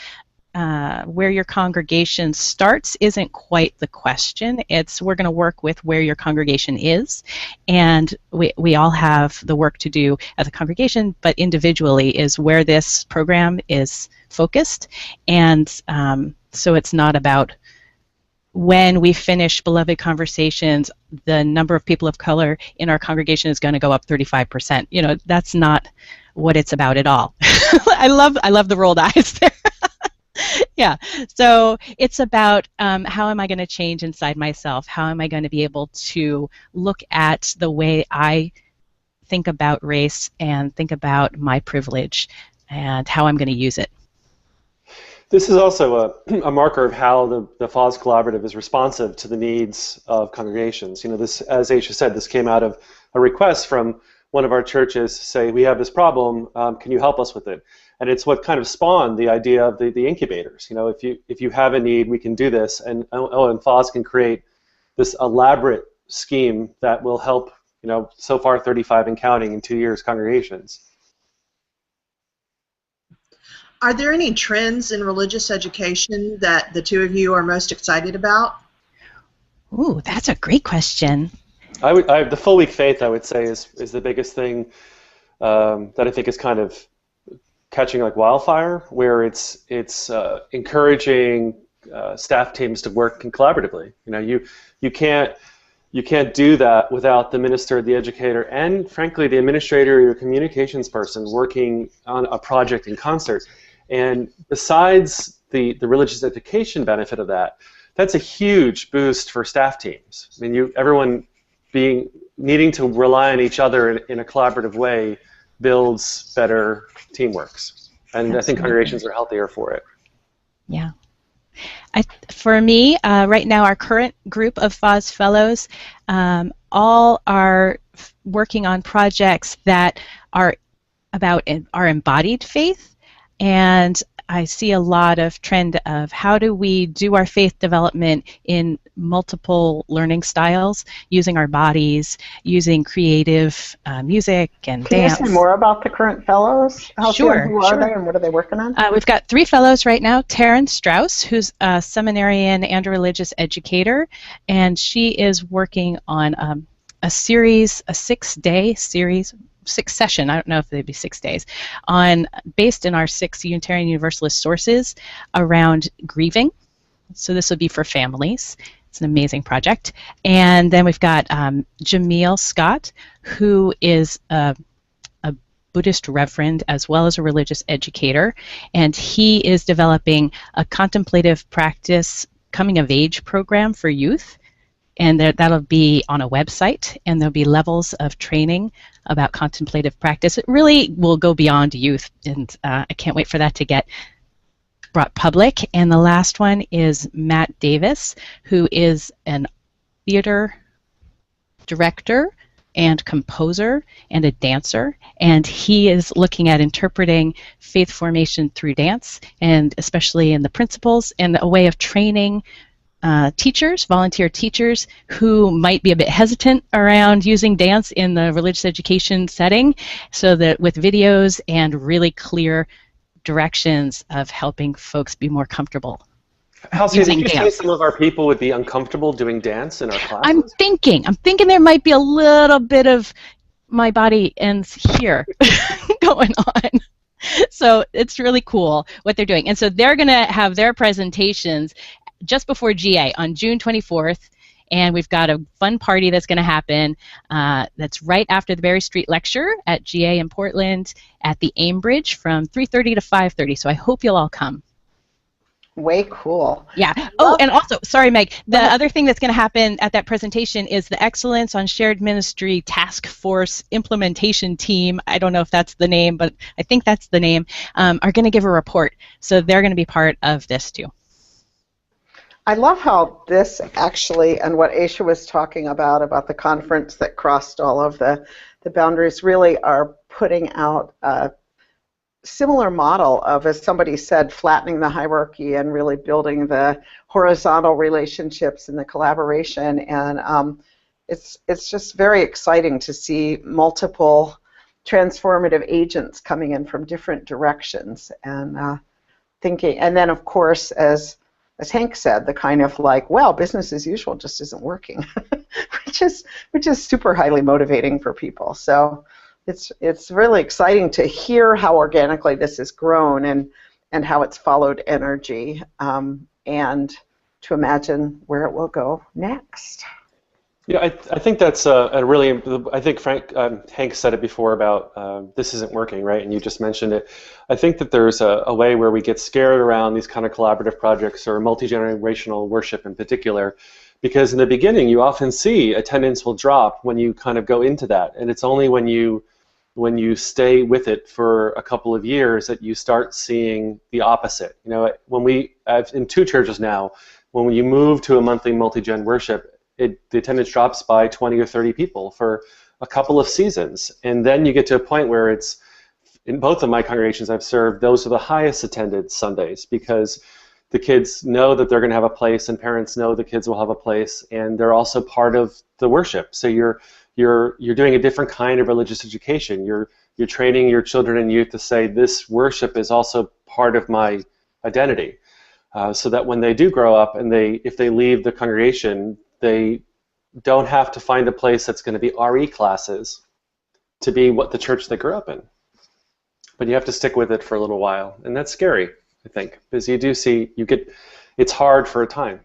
where your congregation starts isn't quite the question. It's we're going to work with where your congregation is, and we all have the work to do as a congregation, but individually is where this program is focused. And so it's not about when we finish Beloved Conversations, the number of people of color in our congregation is going to go up 35%. That's not what it's about at all. I love the rolled eyes there. Yeah, so it's about how am I going to change inside myself? How am I going to be able to look at the way I think about race and think about my privilege and how I'm going to use it? This is also a marker of how the Fahs Collaborative is responsive to the needs of congregations. This, as Aisha said, this came out of a request from one of our churches to say, we have this problem, can you help us with it? And it's what kind of spawned the idea of the incubators. If you have a need, we can do this, and Fahs can create this elaborate scheme that will help, so far 35 and counting in 2 years congregations. Are there any trends in religious education that the two of you are most excited about? Ooh, that's a great question. The full week faith, I would say, is the biggest thing that I think is kind of catching like wildfire, where it's encouraging staff teams to work collaboratively. You can't do that without the minister, the educator, and frankly the administrator or your communications person working on a project in concert. And besides the religious education benefit of that, that's a huge boost for staff teams. I mean, everyone needing to rely on each other in a collaborative way builds better teamworks. And Absolutely. I think congregations are healthier for it. Yeah. For me, right now, our current group of Fahs Fellows all are working on projects that are about our embodied faith, and I see a lot of trend of how do we do our faith development in multiple learning styles, using our bodies, using creative music and dance. Can you say more about the current fellows? Sure. Who are they and what are they working on? We've got 3 fellows right now. Taryn Strauss, who's a seminarian and a religious educator, and she is working on a series, a 6-day series, 6 session, I don't know if they'd be 6 days, based in our 6 Unitarian Universalist sources around grieving. So this would be for families. It's an amazing project. And then we've got Jameel Scott, who is a Buddhist reverend as well as a religious educator, and he is developing a contemplative practice coming of age program for youth. And that'll be on a website, and there'll be levels of training about contemplative practice. It really will go beyond youth, and I can't wait for that to get brought public. And the last one is Matt Davis, who is an theater director and composer and a dancer, and he is looking at interpreting faith formation through dance, and especially in the principles and a way of training teachers, volunteer teachers who might be a bit hesitant around using dance in the religious education setting, so that with videos and really clear directions of helping folks be more comfortable Halcyon, using did you dance. say some of our people would be uncomfortable doing dance in our classes? I'm thinking there might be a little bit of my body ends here going on. So it's really cool what they're doing. And so they're going to have their presentations just before GA on June 24th. And we've got a fun party that's going to happen that's right after the Berry Street lecture at GA in Portland at the Aimbridge from 3:30 to 5:30. So I hope you'll all come. Way cool. Yeah. Oh, and also, sorry, Meg, the other thing that's going to happen at that presentation is the Excellence on Shared Ministry Task Force Implementation Team, I don't know if that's the name, but I think that's the name, are going to give a report. So they're going to be part of this too. I love how this actually, and what Aisha was talking about the conference that crossed all of the boundaries, really are putting out a similar model of, as somebody said, flattening the hierarchy and really building the horizontal relationships and the collaboration. And it's just very exciting to see multiple transformative agents coming in from different directions and thinking. And then, of course, as Hank said, the kind of like, well, business as usual just isn't working, which is super highly motivating for people. So it's really exciting to hear how organically this has grown and how it's followed energy, and to imagine where it will go next. Yeah, I think that's a really, I think Hank said it before about this isn't working, right? And you just mentioned it. I think that there's a way where we get scared around these kind of collaborative projects or multi-generational worship in particular, because in the beginning you often see attendance will drop when you kind of go into that, and it's only when you stay with it for a couple of years that you start seeing the opposite. You know, when I've in 2 churches now, when you move to a monthly multi-gen worship, the attendance drops by 20 or 30 people for a couple of seasons. And then you get to a point where it's, in both of my congregations I've served, those are the highest attended Sundays, because the kids know that they're going to have a place and parents know the kids will have a place, and they're also part of the worship. So you're doing a different kind of religious education. You're training your children and youth to say, this worship is also part of my identity. So that when they do grow up and if they leave the congregation, they don't have to find a place that's going to be RE classes to be what the church they grew up in. But you have to stick with it for a little while, and that's scary, I think, because you do see it's hard for a time.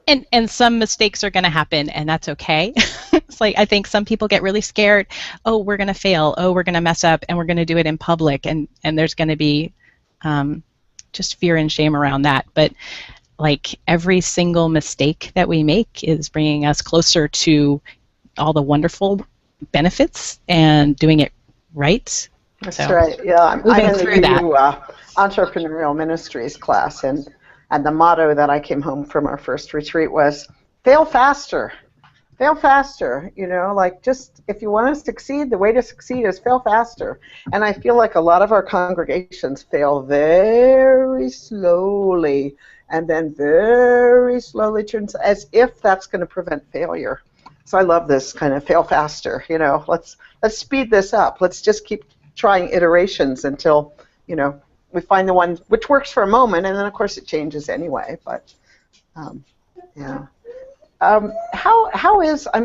And some mistakes are going to happen, and that's okay. It's like, I think some people get really scared. Oh, we're going to fail. Oh, we're going to mess up, and we're going to do it in public, and there's going to be just fear and shame around that. But like, every single mistake that we make is bringing us closer to all the wonderful benefits and doing it right. That's right. Yeah, I'm in the that. VUU Entrepreneurial Ministries class, and the motto that I came home from our first retreat was, fail faster. Fail faster. You know, like, just if you want to succeed, the way to succeed is fail faster. And I feel like a lot of our congregations fail very slowly, and then very slowly turns as if that's going to prevent failure. So I love this kind of fail faster. You know, let's speed this up. Let's just keep trying iterations until, you know, we find the one which works for a moment, and then of course it changes anyway. But yeah, I'm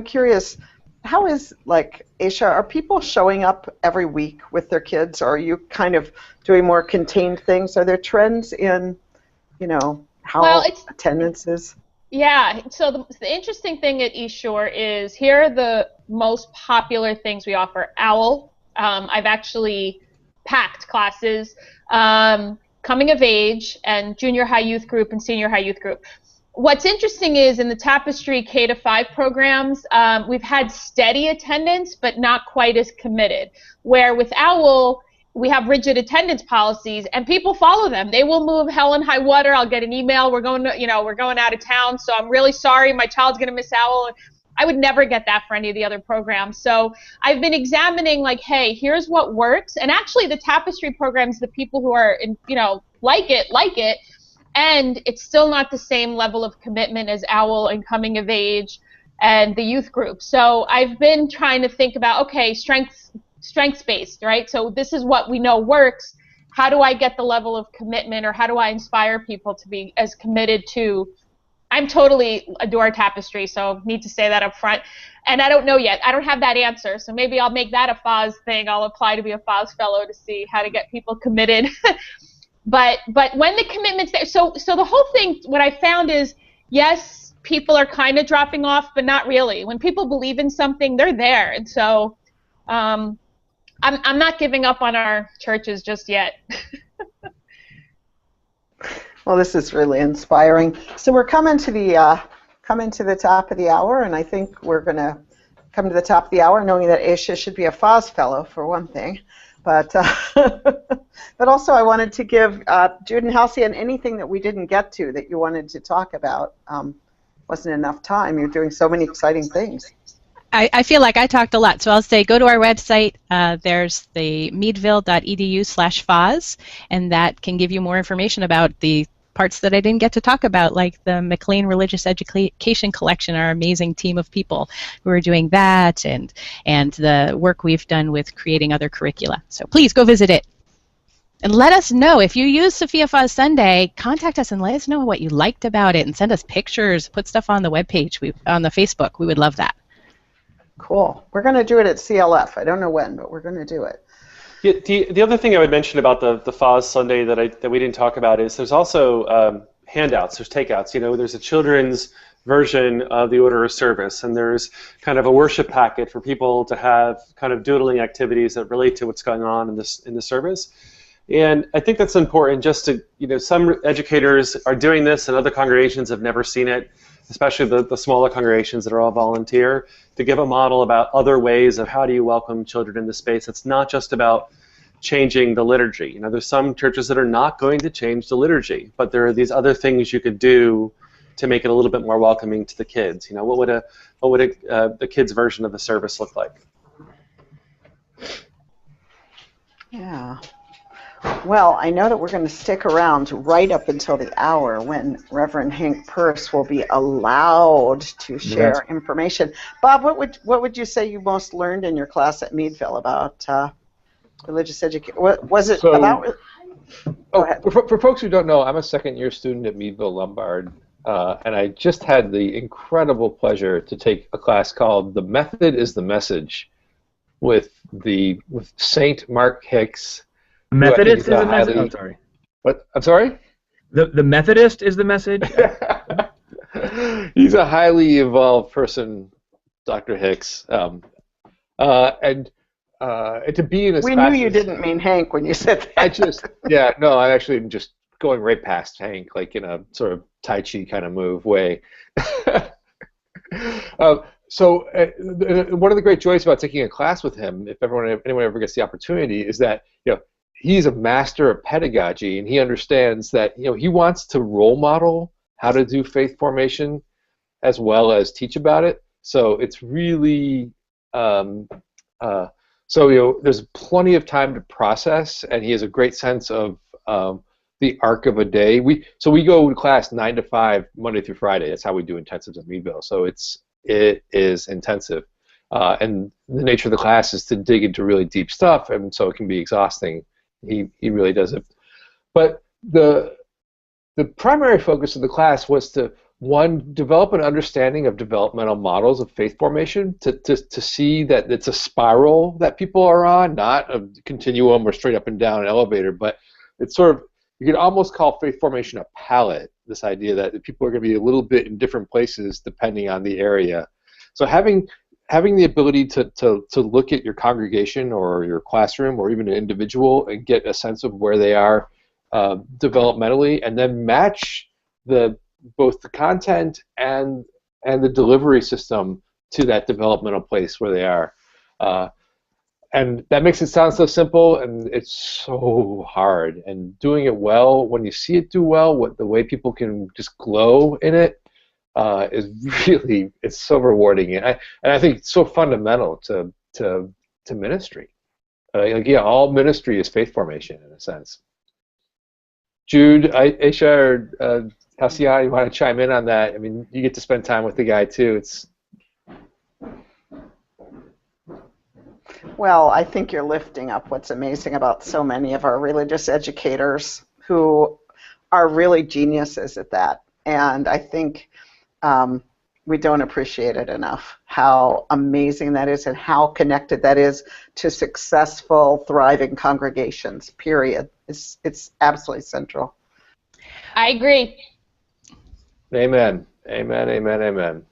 curious, how is, like, Aisha, are people showing up every week with their kids, or are you kind of doing more contained things? Are there trends in, you know, how attendance is? Yeah, so the interesting thing at East Shore is, here are the most popular things we offer. OWL, I've actually packed classes, coming of age, and junior high youth group and senior high youth group. What's interesting is, in the Tapestry K-5 programs, we've had steady attendance, but not quite as committed. Where with OWL, we have rigid attendance policies, and people follow them. They will move hell and high water. I'll get an email, we're going out of town, so I'm really sorry, my child's going to miss OWL. I would never get that for any of the other programs. So I've been examining, like, hey, here's what works. And actually, the Tapestry programs, the people who are, like it, and it's still not the same level of commitment as OWL and Coming of Age and the youth group. So I've been trying to think about, okay, strengths-based, right? So this is what we know works. How do I get the level of commitment, or how do I inspire people to be as committed to? I'm totally adore tapestry, so need to say that up front. And I don't know yet. I don't have that answer, so maybe I'll make that a Fahs thing. I'll apply to be a Fahs fellow to see how to get people committed. But when the commitment's there, so the whole thing, what I found is, yes, people are kind of dropping off, but not really. When people believe in something, they're there. And so I'm not giving up on our churches just yet. Well, this is really inspiring. So we're coming to the top of the hour, and I think we're going to come to the top of the hour knowing that Aisha should be a Fahs fellow for one thing, but but also I wanted to give Jude and Halcyon anything that we didn't get to that you wanted to talk about. Wasn't enough time. You're doing so many exciting things. I feel like I talked a lot, so I'll say go to our website. There's the meadville.edu/Fahs, and that can give you more information about the parts that I didn't get to talk about, like the McLean Religious Education Collection, our amazing team of people who are doing that, and the work we've done with creating other curricula. So please go visit it. And let us know, if you use Sophia Fahs Sunday, contact us and let us know what you liked about it, and send us pictures, put stuff on the webpage, on the Facebook. We would love that. Cool. We're going to do it at CLF. I don't know when, but we're going to do it. Yeah, the other thing I would mention about the Fahs Sunday that we didn't talk about is there's also handouts, there's takeouts. You know, there's a children's version of the order of service, and there's kind of a worship packet for people to have kind of doodling activities that relate to what's going on in the service. And I think that's important, just to, you know, some educators are doing this and other congregations have never seen it, especially the smaller congregations that are all volunteer, to give a model about other ways of how do you welcome children in the space. It's not just about changing the liturgy. You know, there's some churches that are not going to change the liturgy, but there are these other things you could do to make it a little bit more welcoming to the kids. You know, what would the kids' version of the service look like? Yeah. Well, I know that we're going to stick around right up until the hour when Reverend Hank Purse will be allowed to share information. Bob, what would you say you most learned in your class at Meadville about religious education? Was it about? Go ahead. For folks who don't know, I'm a second-year student at Meadville Lombard, and I just had the incredible pleasure to take a class called "The Method is the Message" with Saint Mark Hicks. Methodist is the message. I'm sorry. What? I'm sorry? The Methodist is the message. He's a highly evolved person, Dr. Hicks, and to be in his We classes, knew you didn't mean Hank when you said that. I actually am just going right past Hank, like in a sort of Tai Chi kind of move way. So one of the great joys about taking a class with him, if anyone ever gets the opportunity, is that, you know, he's a master of pedagogy, and he understands that, you know, he wants to role model how to do faith formation as well as teach about it. So it's really so, you know, there's plenty of time to process, and he has a great sense of the arc of a day. We go to class 9 to 5 Monday through Friday. That's how we do intensives at Meadville. So it is intensive, and the nature of the class is to dig into really deep stuff, and so it can be exhausting. He really does it. But the primary focus of the class was to, one, develop an understanding of developmental models of faith formation, to see that it's a spiral that people are on, not a continuum or straight up and down an elevator, but it's sort of, you could almost call faith formation a palette, this idea that people are going to be a little bit in different places depending on the area. So having the ability to look at your congregation or your classroom or even an individual and get a sense of where they are developmentally, and then match both the content and the delivery system to that developmental place where they are. And that makes it sound so simple, and it's so hard. And doing it well, when you see it do well, the way people can just glow in it, is really, it's so rewarding, and I think it's so fundamental to ministry. Like, yeah, all ministry is faith formation in a sense. Jude, Aisha, or Halcyon, you want to chime in on that? I mean, you get to spend time with the guy too. It's Well, I think you're lifting up what's amazing about so many of our religious educators who are really geniuses at that. And I think we don't appreciate it enough, how amazing that is and how connected that is to successful, thriving congregations, period. It's absolutely central. I agree. amen. Amen, amen, amen.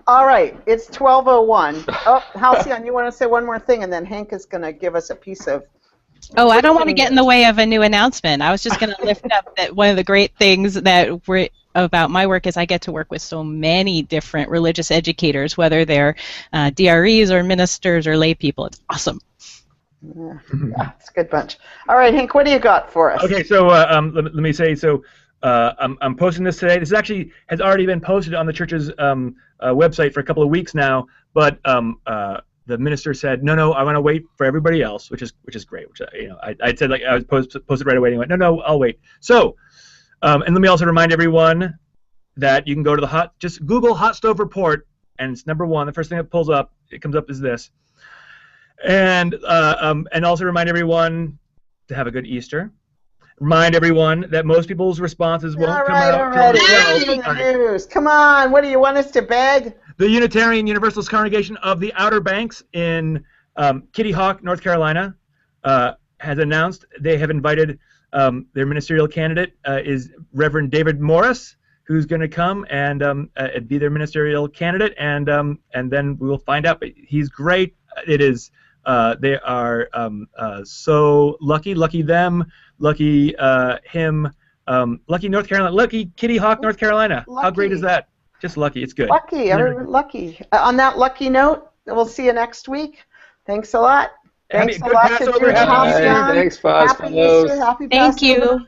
All right, it's 12:01. Oh, Halcyon, you want to say one more thing, and then Hank is going to give us a piece of... Oh, I don't want to get in the way of a new announcement. I was just going to lift up that one of the great things that about my work is I get to work with so many different religious educators, whether they're DREs or ministers or lay people. It's awesome. Yeah, it's a good bunch. All right, Hank, what do you got for us? Okay, so let me say, so I'm posting this today. This actually has already been posted on the church's website for a couple of weeks now, but the minister said, no, I want to wait for everybody else, which is great. Which I said like I was posted right away, and he went, no, I'll wait. So, and let me also remind everyone that you can go to just Google Hot Stove Report, and it's number one. The first thing that comes up is this, and also remind everyone to have a good Easter. Remind everyone that most people's responses won't come out till 12. Come on, what do you want us to beg? The Unitarian Universalist Congregation of the Outer Banks in Kitty Hawk, North Carolina, has announced they have invited their ministerial candidate is Reverend David Morris, who's going to come and be their ministerial candidate, and then we will find out. But he's great. It is. They are so lucky them, lucky him, lucky North Carolina, lucky Kitty Hawk, North Carolina. Lucky. How great is that? Just lucky. It's good. Lucky. Lucky. On that lucky note, we'll see you next week. Thanks a lot. Thanks a lot to Jude. Thanks, Fahs. Happy Easter. Happy Thank Passover. you.